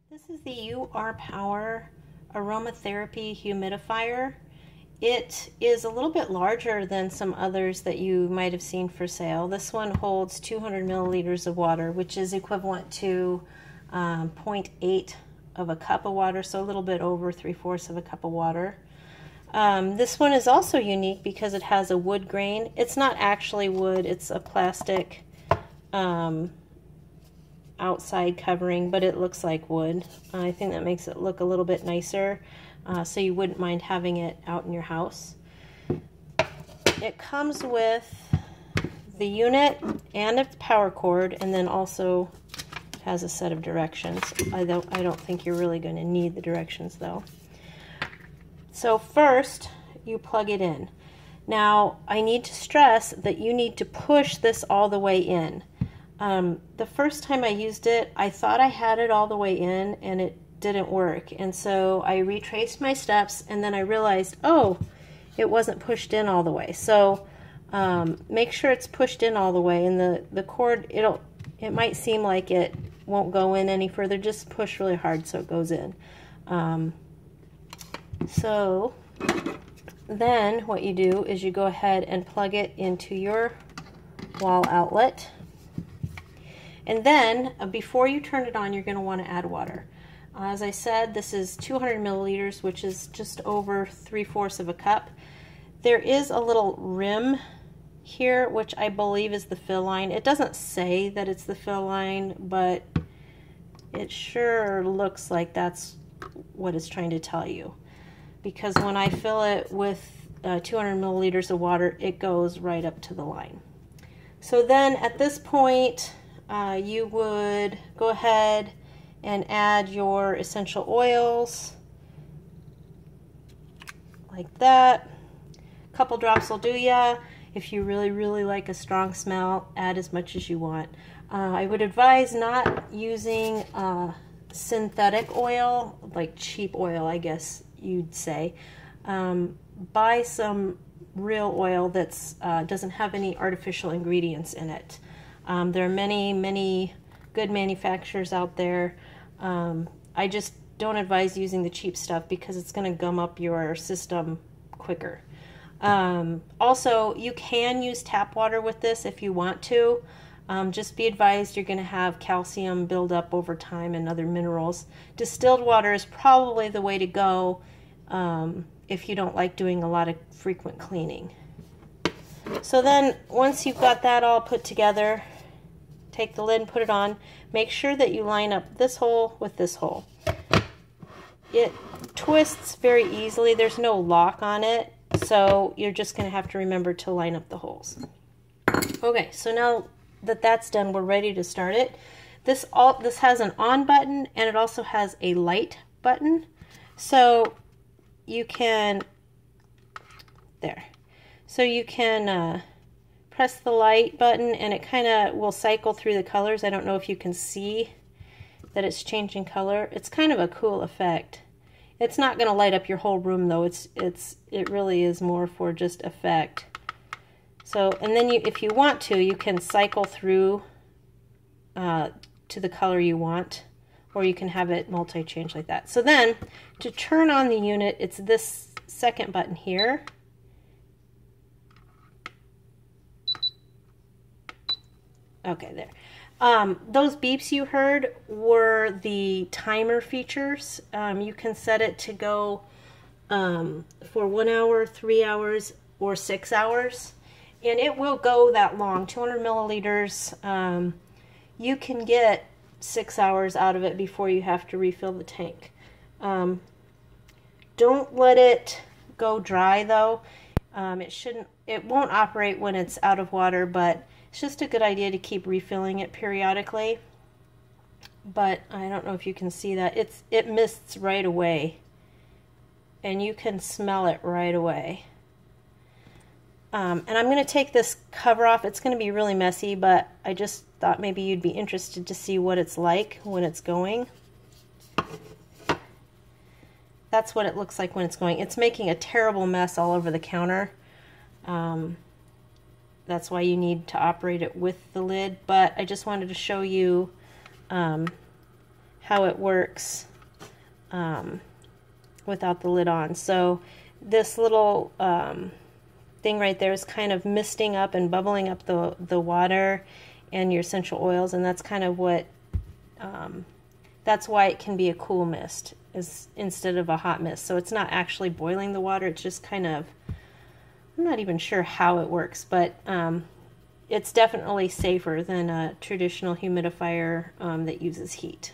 This is the URPOWER aromatherapy humidifier. It is a little bit larger than some others that you might have seen for sale. This one holds 200 milliliters of water, which is equivalent to 0.8 of a cup of water, so a little bit over 3/4 of a cup of water. This one is also unique because it has a wood grain. It's not actually wood, it's a plastic outside covering, but it looks like wood. I think that makes it look a little bit nicer, so you wouldn't mind having it out in your house. It comes with the unit and its power cord, and then also has a set of directions. I don't think you're really going to need the directions though. So first you plug it in. Now I need to stress that you need to push this all the way in. The first time I used it, I thought I had it all the way in and it didn't work, and so I retraced my steps, and then I realized, oh, it wasn't pushed in all the way. So make sure it's pushed in all the way, and the cord, it might seem like it won't go in any further. Just push really hard so it goes in. So then what you do is you go ahead and plug it into your wall outlet. And then, before you turn it on, you're going to want to add water. As I said, this is 200 milliliters, which is just over 3/4 of a cup. There is a little rim here, which I believe is the fill line. It doesn't say that it's the fill line, but it sure looks like that's what it's trying to tell you. Because when I fill it with 200 milliliters of water, it goes right up to the line. So then at this point, you would go ahead and add your essential oils like that. A couple drops will do ya. If you really like a strong smell, add as much as you want. I would advise not using synthetic oil, like cheap oil, I guess you'd say. Buy some real oil that's doesn't have any artificial ingredients in it. There are many good manufacturers out there. I just don't advise using the cheap stuff because it's going to gum up your system quicker. Also, you can use tap water with this if you want to. Just be advised you're going to have calcium build up over time and other minerals. Distilled water is probably the way to go if you don't like doing a lot of frequent cleaning. So then once you've got that all put together, take the lid and put it on. Make sure that you line up this hole with this hole. It twists very easily. There's no lock on it, so you're just going to have to remember to line up the holes. Okay, so now that that's done, we're ready to start it. This has an on button, and it also has a light button. So you can, press the light button and it kind of will cycle through the colors. I don't know if you can see that it's changing color. It's kind of a cool effect. It's not going to light up your whole room though. It really is more for just effect. So, and then if you want to, you can cycle through to the color you want, or you can have it multi-change like that. So then, to turn on the unit, it's this second button here. Okay, there. Those beeps you heard were the timer features. You can set it to go for 1 hour, 3 hours, or 6 hours. And it will go that long, 200 milliliters. You can get 6 hours out of it before you have to refill the tank. Don't let it go dry though. It won't operate when it's out of water, but it's just a good idea to keep refilling it periodically. But I don't know if you can see that. It mists right away, and you can smell it right away. And I'm going to take this cover off. It's going to be really messy, but I just thought maybe you'd be interested to see what it's like when it's going. That's what it looks like when it's going. It's making a terrible mess all over the counter. That's why you need to operate it with the lid, but I just wanted to show you how it works without the lid on. So this little thing right there is kind of misting up and bubbling up the water and your essential oils, and that's kind of what that's why it can be a cool mist instead of a hot mist. So it's not actually boiling the water, it's just kind of, I'm not even sure how it works, but it's definitely safer than a traditional humidifier that uses heat.